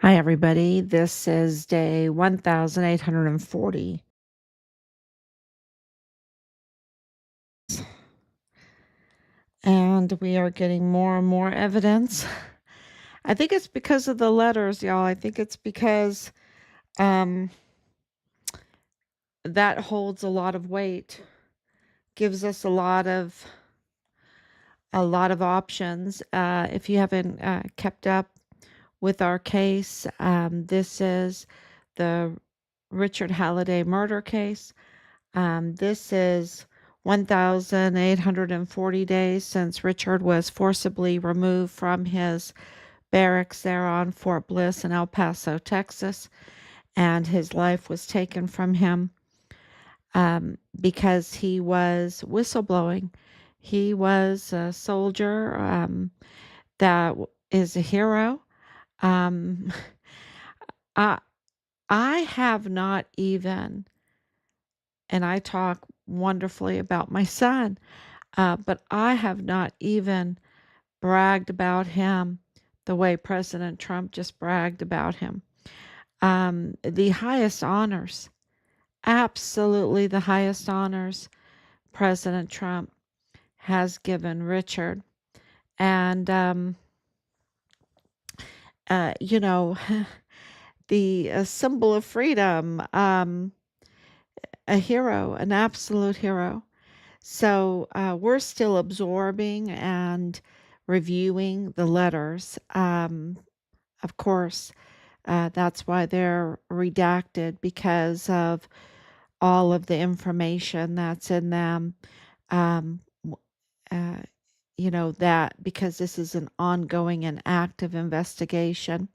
Hi, everybody. This is day 1840. And we are getting more and more evidence. I think it's because of the letters, y'all. I think it's because um, that holds a lot of weight, gives us a lot of options. If you haven't kept up with our case, this is the Richard Halliday murder case. This is 1,840 days since Richard was forcibly removed from his barracks there on Fort Bliss in El Paso, Texas, and his life was taken from him because he was whistleblowing. He was a soldier that is a hero. Um, I, I have not even, and I talk wonderfully about my son. But I have not even bragged about him the way President Trump just bragged about him. The highest honors, absolutely the highest honors President Trump has given Richard. And, you know, the symbol of freedom, a hero, an absolute hero. So we're still absorbing and reviewing the letters. Of course, that's why they're redacted because of all of the information that's in them. Um, uh, that because this is an ongoing and active investigation.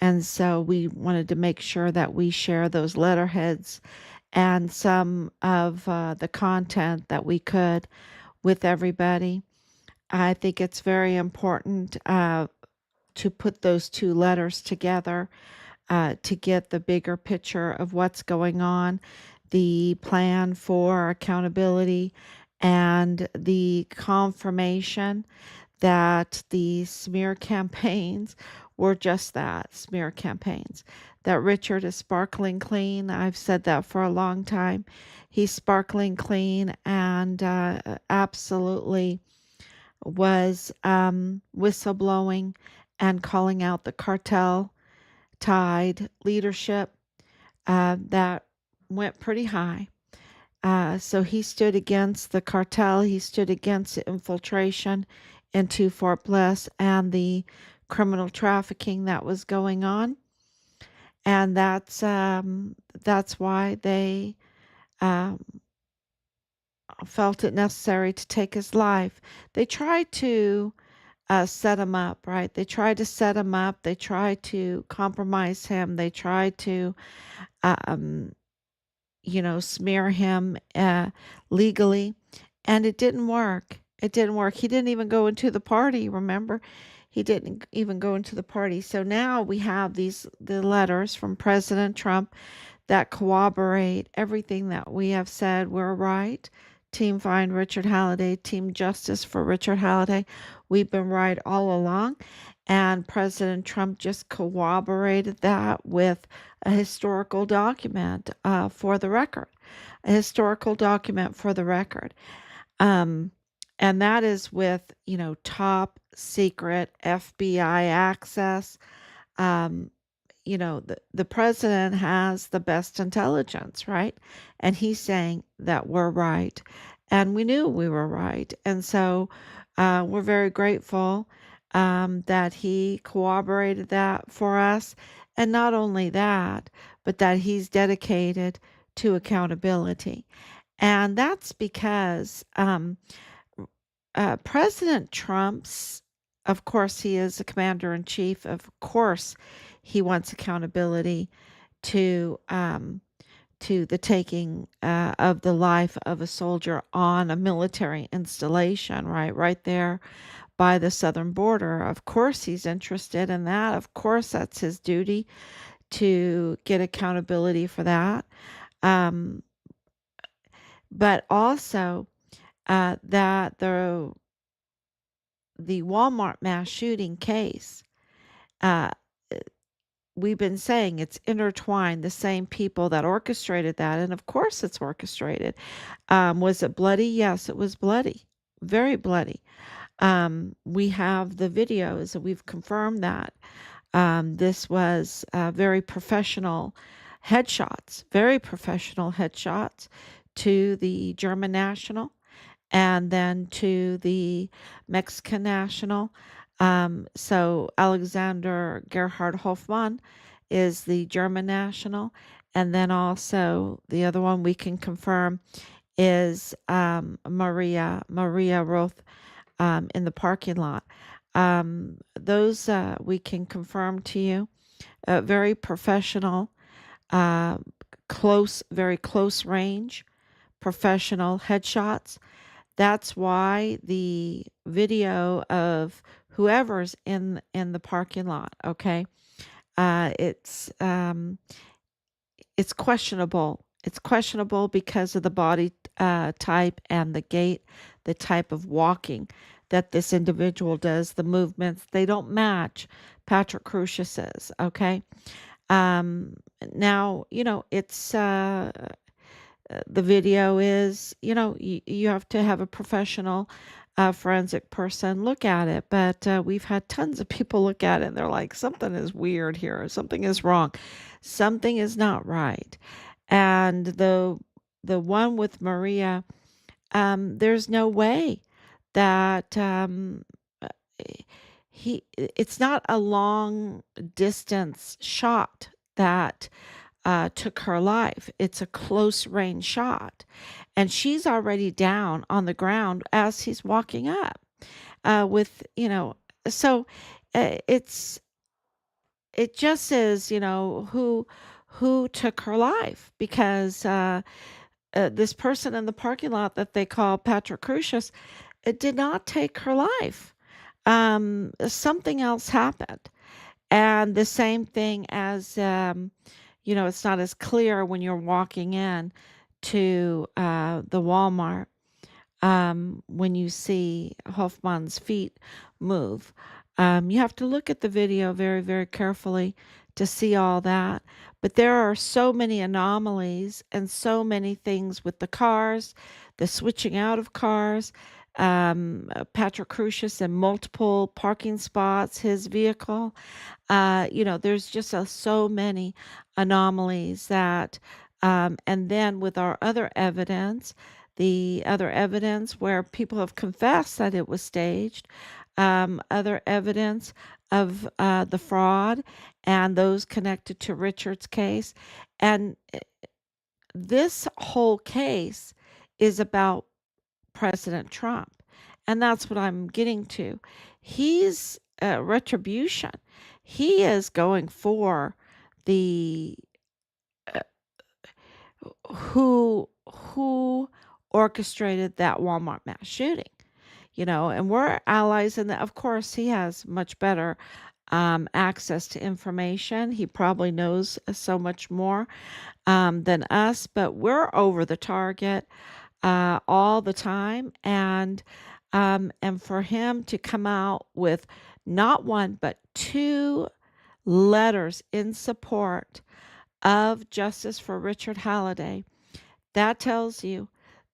And so we wanted to make sure that we share those letterheads and some of the content that we could with everybody. I think it's very important to put those two letters together to get the bigger picture of what's going on, the plan for accountability, and the confirmation that the smear campaigns were just that, smear campaigns. That Richard is sparkling clean. I've said that for a long time. He's sparkling clean and absolutely was whistleblowing and calling out the cartel tied leadership that went pretty high. So he stood against the cartel, he stood against the infiltration into Fort Bliss and the criminal trafficking that was going on. And that's why they um, felt it necessary to take his life. They tried to set him up, right? They tried to set him up. They tried to compromise him. They tried to, um, smear him legally. And it didn't work. It didn't work. He didn't even go into the party, remember? He didn't even go into the party. So now we have the letters from President Trump that corroborate everything that we have said. We're right. Team Find Richard Halliday, Team Justice for Richard Halliday. We've been right all along. And President Trump just corroborated that with a historical document for the record. A historical document for the record. Um, and that is with, top secret FBI access. Um, the president has the best intelligence, right? And he's saying that we're right. And we knew we were right. And so we're very grateful that he corroborated that for us. And not only that, but that he's dedicated to accountability. And that's because President Trump's, of course, he is the commander in chief. Of course, he wants accountability to the taking of the life of a soldier on a military installation, right there by the southern border. Of course, he's interested in that. Of course, that's his duty to get accountability for that. Um, but also that the Walmart mass shooting case, uh, we've been saying it's intertwined, the same people that orchestrated that. And of course it's orchestrated. Was it bloody? Yes, it was bloody, very bloody. We have the videos, and we've confirmed that. This was very professional headshots to the German national and then to the Mexican national. So Alexander Gerhard Hofmann is the German national. And then also the other one we can confirm is Maria Roth in the parking lot. Those we can confirm to you. Very professional, uh, very close range, professional headshots. That's why the video of whoever's in the parking lot, okay, uh, it's um, it's questionable. It's questionable because of the body type and the gait, the type of walking that this individual does, the movements. They don't match Patrick Crusius's. Okay. Um, Now it's the video is, you have to have a professional forensic person look at it. But we've had tons of people look at it and they're like, something is weird here. Something is wrong. Something is not right. And the one with Maria, there's no way that uh, it's not a long distance shot that took her life. It's a close range shot. And she's already down on the ground as he's walking up so it's, it just says, who took her life because this person in the parking lot that they call Patrick Crucius, it did not take her life. Something else happened. And the same thing as, it's not as clear when you're walking in to the Walmart when you see Hoffman's feet move. You have to look at the video very, very carefully to see all that. But there are so many anomalies and so many things with the cars, the switching out of cars, Patrick Crusius in multiple parking spots, his vehicle. There's just so many anomalies that, and then with our other evidence, the other evidence where people have confessed that it was staged, other evidence of the fraud and those connected to Richard's case. And this whole case is about President Trump. And that's what I'm getting to. He's retribution. He is going for the who orchestrated that Walmart mass shooting. And we're allies in that. Of course, he has much better access to information. He probably knows so much more than us, but we're over the target all the time. And for him to come out with not one, but two letters in support of justice for Richard Halliday, that tells you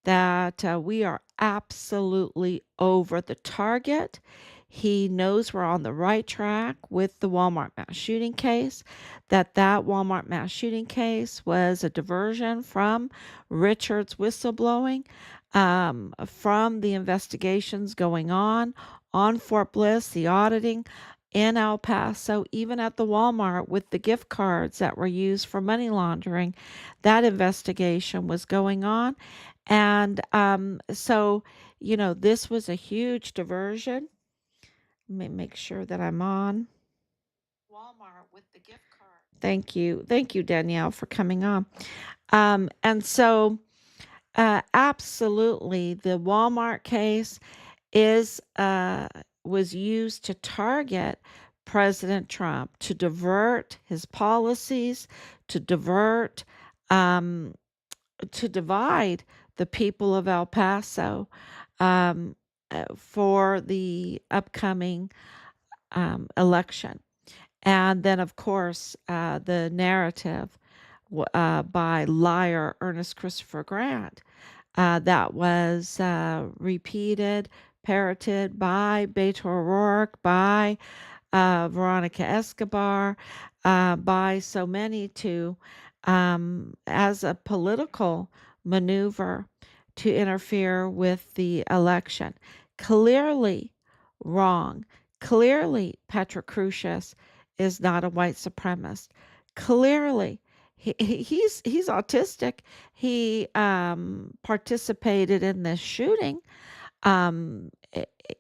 that we are absolutely over the target. He knows we're on the right track with the Walmart mass shooting case, that Walmart mass shooting case was a diversion from Richard's whistleblowing, from the investigations going on Fort Bliss, the auditing in El Paso, even at the Walmart with the gift cards that were used for money laundering. That investigation was going on. And this was a huge diversion. Let me make sure that I'm on. Walmart with the gift card. Thank you. Thank you, Danielle, for coming on. And so, absolutely, the Walmart case is was used to target President Trump, to divert his policies, to divert, um, to divide the people of El Paso um, for the upcoming election. And then, of course, the narrative by liar Ernest Christopher Grant that was repeated, parroted by Beto O'Rourke, by Veronica Escobar, by so many to as a political maneuver to interfere with the election. Clearly wrong. Clearly, Petra Crucius is not a white supremacist. Clearly, he's autistic. He participated in this shooting. I'm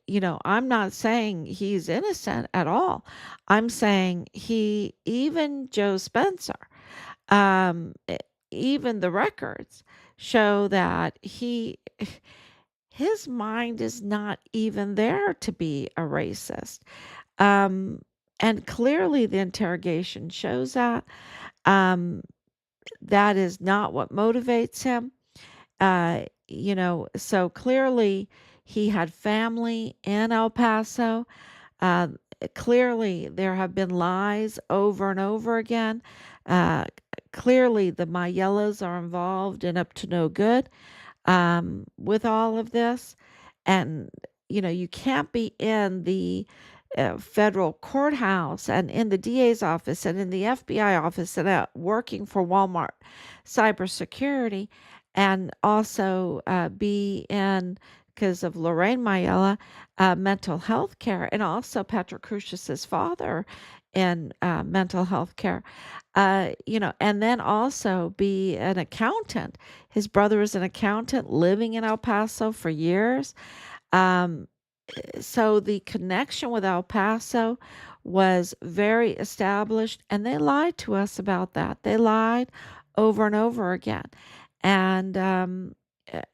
not saying he's innocent at all. I'm saying even Joe Spencer, um, e- even the records show that his mind is not even there to be a racist. Um, and clearly the interrogation shows that. Um, that is not what motivates him. So clearly he had family in El Paso. Uh, Clearly there have been lies over and over again. Uh, Clearly the Mayellas are involved and up to no good with all of this. And, you can't be in the federal courthouse and in the DA's office and in the FBI office and working for Walmart cybersecurity and also be in, because of Lorraine Mayella, mental health care, and also Patrick Crucius's father in mental health care. And then also be an accountant. His brother is an accountant living in El Paso for years. Um, so the connection with El Paso was very established, and they lied to us about that. They lied over and over again. And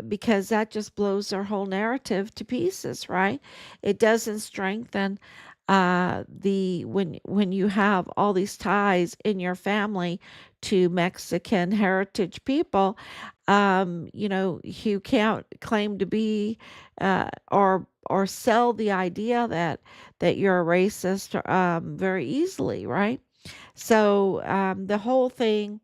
because that just blows their whole narrative to pieces, right? It doesn't strengthen the when you have all these ties in your family to Mexican heritage people, you can't claim to be or sell the idea that you're a racist very easily, right? So the whole thing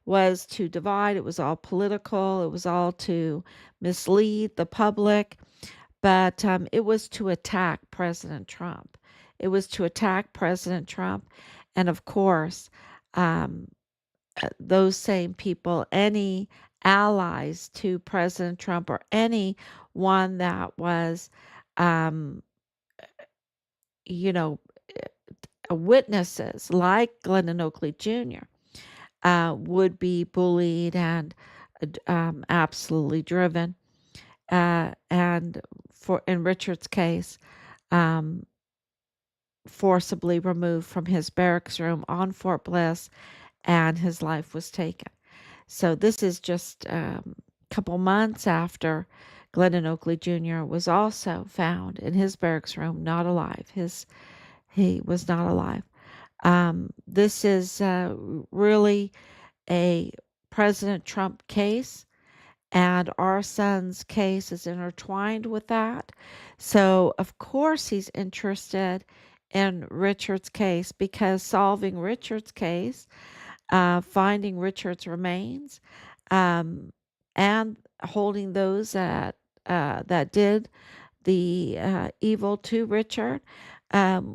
was to divide. It was all political. It was all to mislead the public, but it was to attack President Trump. It was to attack President Trump, and of course, um, those same people, any allies to President Trump or any one that was, um, you know, witnesses like Glennon Oakley Jr. Would be bullied and absolutely driven. And for in Richard's case, um, forcibly removed from his barracks room on Fort Bliss, and his life was taken. So this is just a couple months after Glennon Oakley Jr. was also found in his barracks room, not alive. He was not alive. This is really a President Trump case, and our son's case is intertwined with that. So, of course, he's interested in Richard's case because solving Richard's case, finding Richard's remains, um, and holding those that did the evil to Richard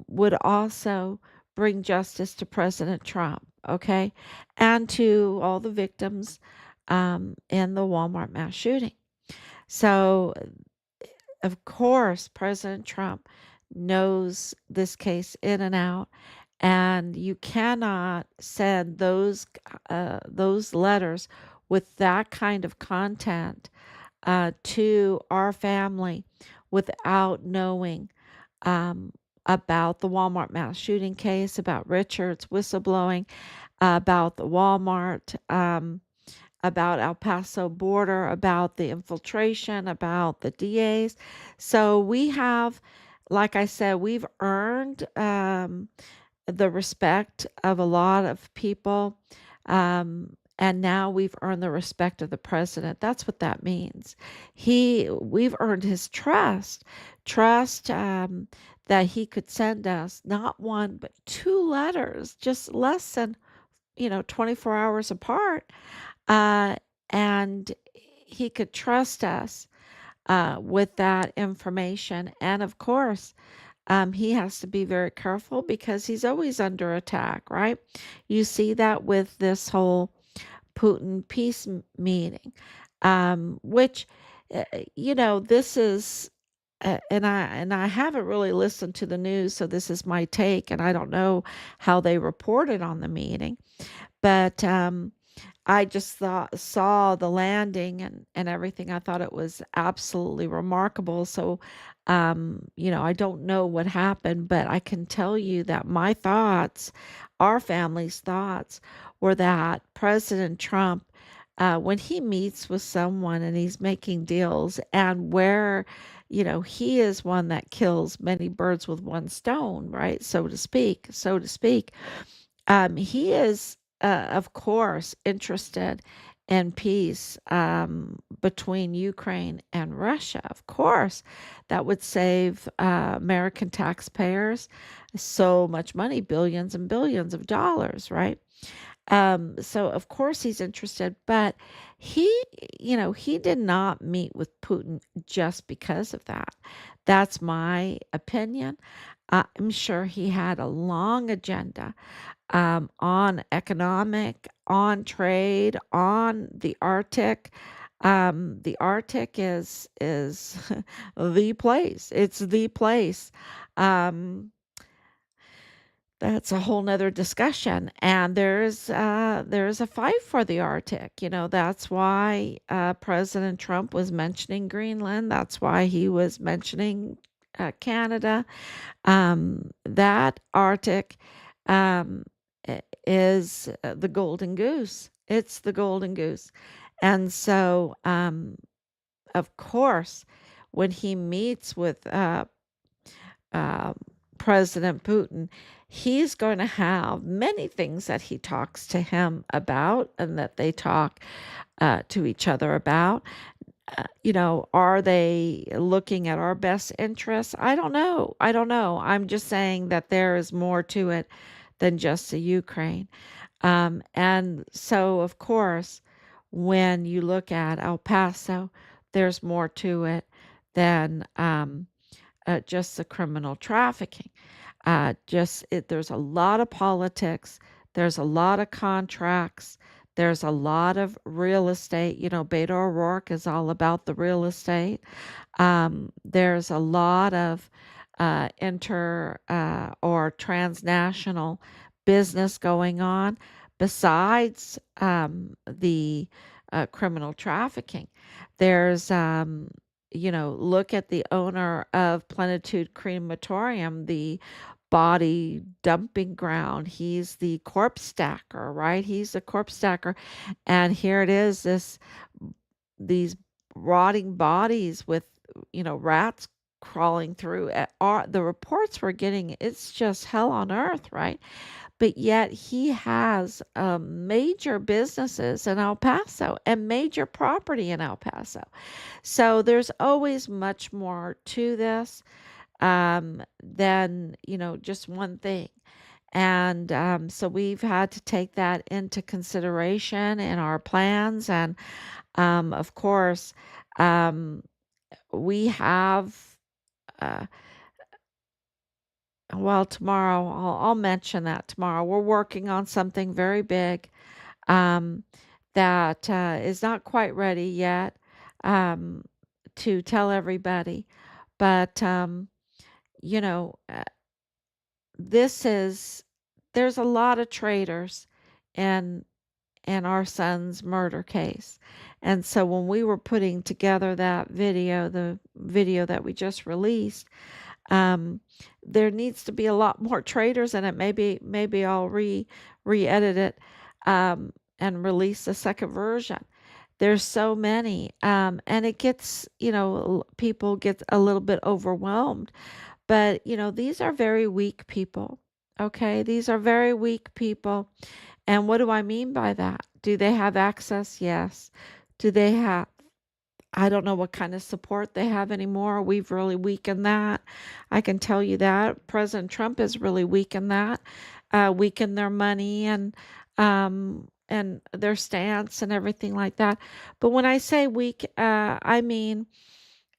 would also bring justice to President Trump, okay, and to all the victims in the Walmart mass shooting. So, of course, President Trump knows this case in and out, and you cannot send those letters with that kind of content to our family without knowing um, about the Walmart mass shooting case, about Richard's whistleblowing, about the Walmart, about El Paso border, about the infiltration, about the DAs. So we have, like I said, we've earned the respect of a lot of people. And now we've earned the respect of the president. That's what that means. We've earned his trust that he could send us not one, but two letters, just less than, 24 hours apart. Uh, and he could trust us with that information. And of course, he has to be very careful because he's always under attack, right? You see that with this whole Putin peace meeting, which, this is, and I haven't really listened to the news, so this is my take, and I don't know how they reported on the meeting, but I just saw the landing and everything. I thought it was absolutely remarkable. So, I don't know what happened, but I can tell you that my thoughts, our family's thoughts, were that President Trump, when he meets with someone and he's making deals, and where, he is one that kills many birds with one stone, right? So to speak. He is, of course, interested in peace between Ukraine and Russia. Of course, that would save American taxpayers so much money, billions and billions of dollars, right? So of course he's interested, but he, he did not meet with Putin just because of that. That's my opinion. I'm sure he had a long agenda on economic, on trade, on the Arctic. The Arctic is the place. It's the place. Um, that's a whole nother discussion. And there's a fight for the Arctic. That's why President Trump was mentioning Greenland. That's why he was mentioning Canada. That Arctic um, is the golden goose. It's the golden goose. And so, of course, when he meets with uh, President Putin, he's going to have many things that he talks to him about and that they talk to each other about. Are they looking at our best interests? I don't know. I don't know. I'm just saying that there is more to it than just the Ukraine. And so, of course, when you look at El Paso, there's more to it than just the criminal trafficking. There's a lot of politics, there's a lot of contracts, there's a lot of real estate. Beto O'Rourke is all about the real estate. There's a lot of inter or transnational business going on besides the criminal trafficking. There's look at the owner of Plenitude Crematorium, the body dumping ground. He's the corpse stacker, right? He's the corpse stacker. And here it is, these rotting bodies with, rats crawling through. The reports we're getting, it's just hell on earth, right? But yet he has major businesses in El Paso and major property in El Paso. So there's always much more to this than, just one thing. And so we've had to take that into consideration in our plans. And of course, um, we have, uh, well, tomorrow, I'll mention that tomorrow. We're working on something very big um, that is not quite ready yet um, to tell everybody. But, you know, uh, this is, there's a lot of traitors in our son's murder case. And so when we were putting together that video, the video that we just released, um, there needs to be a lot more traitors in it. Maybe I'll re-edit it and release a second version. There's so many, and it gets, people get a little bit overwhelmed. But, these are very weak people. Okay, these are very weak people. And what do I mean by that? Do they have access? Yes. Do they have I don't know what kind of support they have anymore. We've really weakened that. I can tell you that. President Trump has really weakened that, weakened their money and their stance and everything like that. But when I say weak, I mean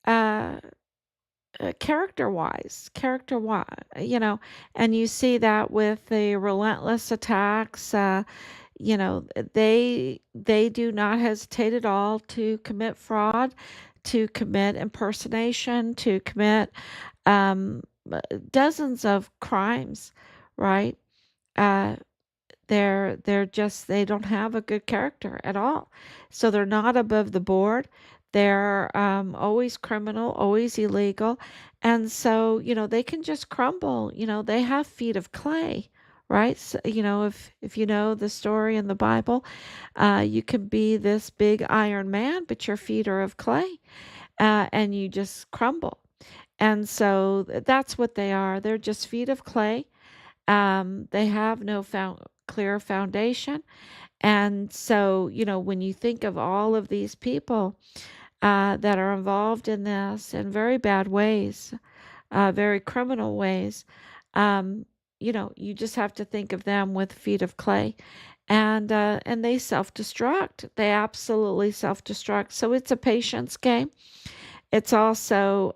uh, character wise, and you see that with the relentless attacks. You know, they do not hesitate at all to commit fraud, to commit impersonation, to commit um, dozens of crimes, right? Uh, they're just they don't have a good character at all. So they're not above the board. They're always criminal, always illegal. And so, they can just crumble. They have feet of clay, right? So, if you know the story in the Bible, you can be this big iron man, but your feet are of clay, and you just crumble. And so that's what they are. They're just feet of clay. They have no clear foundation. And so, when you think of all of these people that are involved in this in very bad ways, very criminal ways, um, you just have to think of them with feet of clay. And they self-destruct. They absolutely self-destruct. So it's a patience game. It's also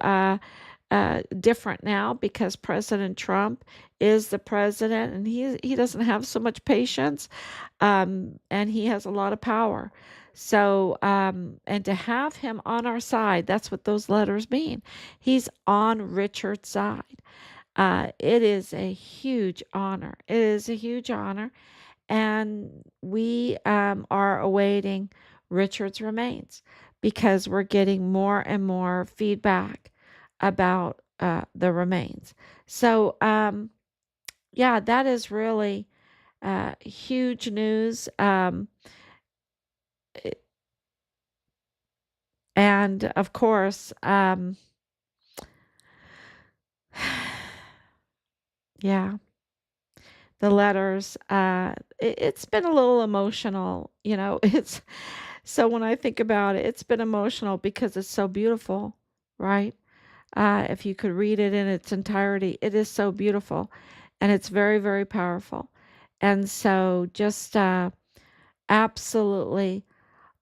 different now because President Trump is the president, and he doesn't have so much patience, and he has a lot of power. So, and to have him on our side, that's what those letters mean. He's on Richard's side. It is a huge honor. It is a huge honor, and we are awaiting Richard's remains because we're getting more and more feedback about the remains. So, yeah, that is really huge news. And of course, yeah, the letters, it's been a little emotional, it's so when I think about it, it's been emotional because it's so beautiful, right? If you could read it in its entirety, it is so beautiful and it's very, very powerful. And so just absolutely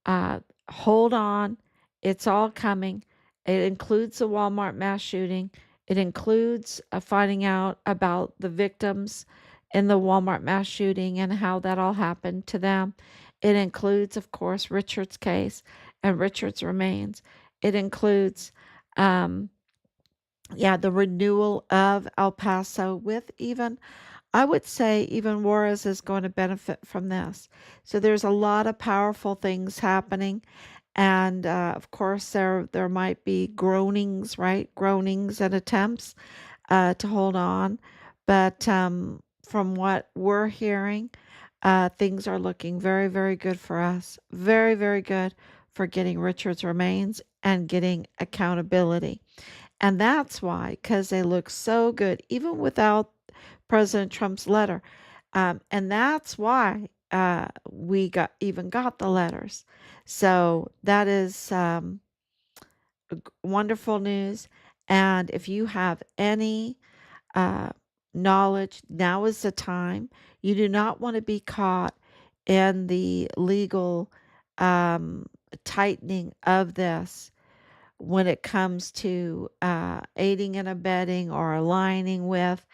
uh, hold on. It's all coming. It includes the Walmart mass shooting. It includes finding out about the victims in the Walmart mass shooting and how that all happened to them. It includes, of course, Richard's case and Richard's remains. It includes, um, yeah, the renewal of El Paso with even I would say even Juarez is going to benefit from this. So there's a lot of powerful things happening. And of course, there might be groanings, right? Groanings and attempts to hold on. But from what we're hearing, things are looking very, very good for us. Very, very good for getting Richard's remains and getting accountability. And that's why, because they look so good, even without President Trump's letter. And that's why we got the letters. So that is wonderful news. And if you have any uh, knowledge, now is the time. You do not want to be caught in the legal um, tightening of this when it comes to aiding and abetting or aligning with.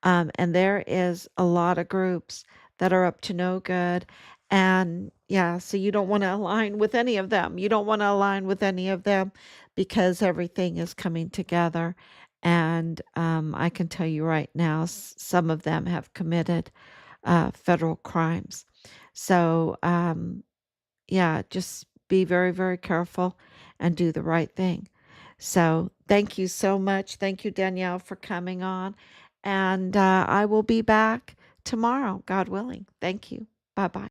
And there is a lot of groups that are up to no good. And yeah, so you don't want to align with any of them. You don't want to align with any of them because everything is coming together. And I can tell you right now, some of them have committed federal crimes. So, yeah, just be very, very careful and do the right thing. So, thank you so much. Thank you, Danielle, for coming on. And I will be back tomorrow, God willing. Thank you. Bye bye.